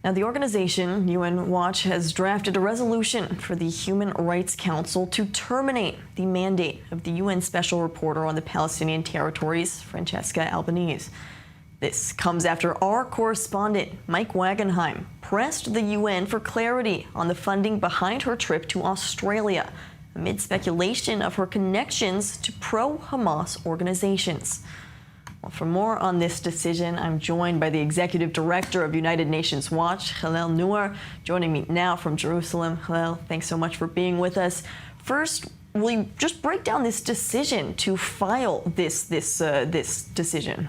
Now, the organization UN Watch has drafted a resolution for the Human Rights Council to terminate the mandate of the UN Special Reporter on the Palestinian territories, Francesca Albanese. This comes after our correspondent, Mike Wagenheim, pressed the UN for clarity on the funding behind her trip to Australia, amid speculation of her connections to pro-Hamas organizations. Well, for more on this decision, I'm joined by the Executive Director of United Nations Watch, Hillel Neuer, joining me now from Jerusalem. Hillel, thanks so much for being with us. First, will you just break down this decision to file this decision?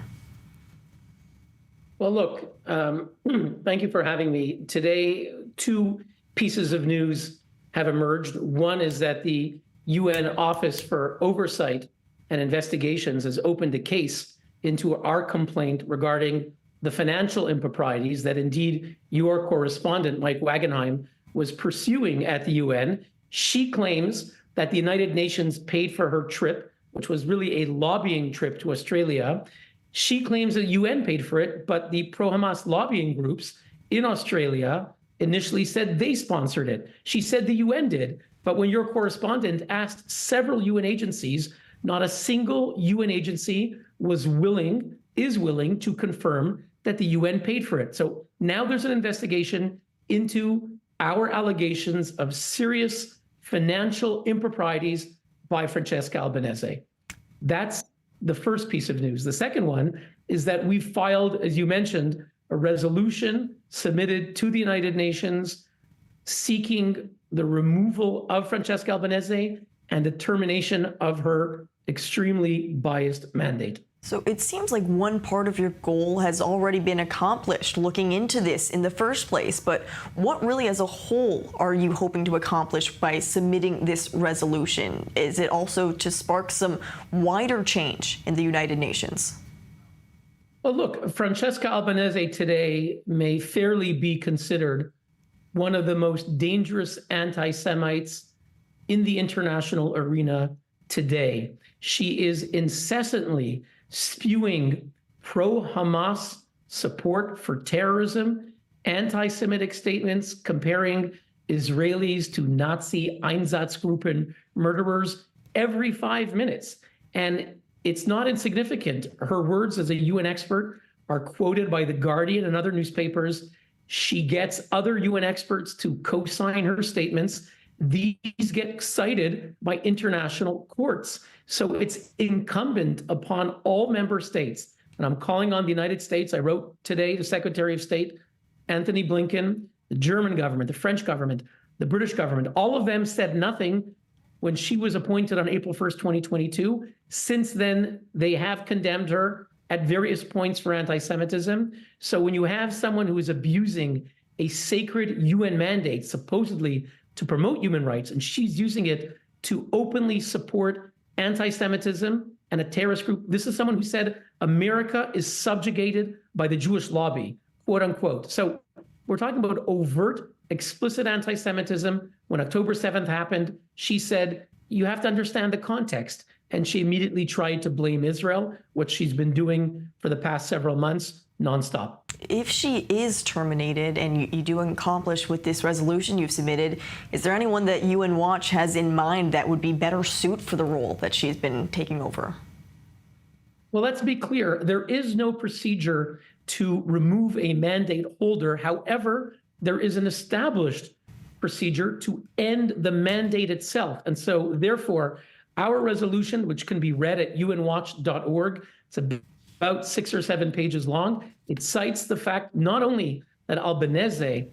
Well, look, thank you for having me. Today, two pieces of news have emerged. One is that the UN Office for Oversight and Investigations has opened a case into our complaint regarding the financial improprieties that indeed your correspondent, Mike Wagenheim, was pursuing at the UN. She claims that the United Nations paid for her trip, which was really a lobbying trip to Australia. She claims that the UN paid for it, but the pro-Hamas lobbying groups in Australia initially said they sponsored it. She said the UN did, but when your correspondent asked several UN agencies, not a single UN agency is willing to confirm that the UN paid for it. So now there's an investigation into our allegations of serious financial improprieties by Francesca Albanese. That's the first piece of news. The second one is that we filed, as you mentioned, a resolution submitted to the United Nations seeking the removal of Francesca Albanese and the termination of her extremely biased mandate. So it seems like one part of your goal has already been accomplished looking into this in the first place, but what really as a whole are you hoping to accomplish by submitting this resolution? Is it also to spark some wider change in the United Nations? Well, look, Francesca Albanese today may fairly be considered one of the most dangerous anti-Semites in the international arena today. She is incessantly spewing pro-Hamas support for terrorism, anti-Semitic statements comparing Israelis to Nazi Einsatzgruppen murderers every 5 minutes. And it's not insignificant. Her words as a UN expert are quoted by The Guardian and other newspapers. She gets other UN experts to co-sign her statements. These get cited by international courts. So it's incumbent upon all member states, and I'm calling on the United States. I wrote today to Secretary of State Anthony Blinken, the German government, the French government, the British government. All of them said nothing when she was appointed on April 1st, 2022. Since then, they have condemned her at various points for anti-Semitism. So when you have someone who is abusing a sacred UN mandate, supposedly to promote human rights, and she's using it to openly support anti-Semitism and a terrorist group. This is someone who said America is subjugated by the Jewish lobby, quote unquote. So we're talking about overt, explicit anti-Semitism. When October 7th happened, she said, you have to understand the context. And she immediately tried to blame Israel, which she's been doing for the past several months, nonstop. If she is terminated and you do accomplish with this resolution you've submitted, is there anyone that UN Watch has in mind that would be better suited for the role that she's been taking over? Well, let's be clear. There is no procedure to remove a mandate holder. However, there is an established procedure to end the mandate itself. And so, therefore, our resolution, which can be read at unwatch.org, it's about 6 or 7 pages long. It cites the fact not only that Albanese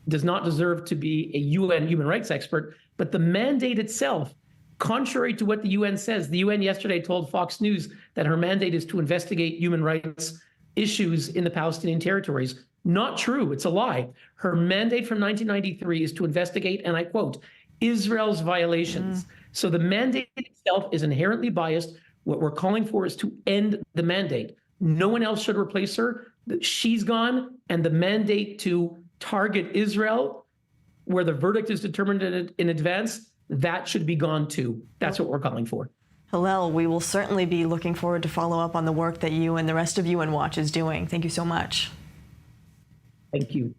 does not deserve to be a UN human rights expert, but the mandate itself, contrary to what the UN says. The UN yesterday told Fox News that her mandate is to investigate human rights issues in the Palestinian territories. Not true. It's a lie. Her mandate from 1993 is to investigate, and I quote, Israel's violations. So the mandate itself is inherently biased. What we're calling for is to end the mandate. No one else should replace her. She's gone, and the mandate to target Israel, where the verdict is determined in advance, that should be gone too. That's what we're calling for. Hillel, we will certainly be looking forward to follow up on the work that you and the rest of UN Watch is doing. Thank you so much. Thank you.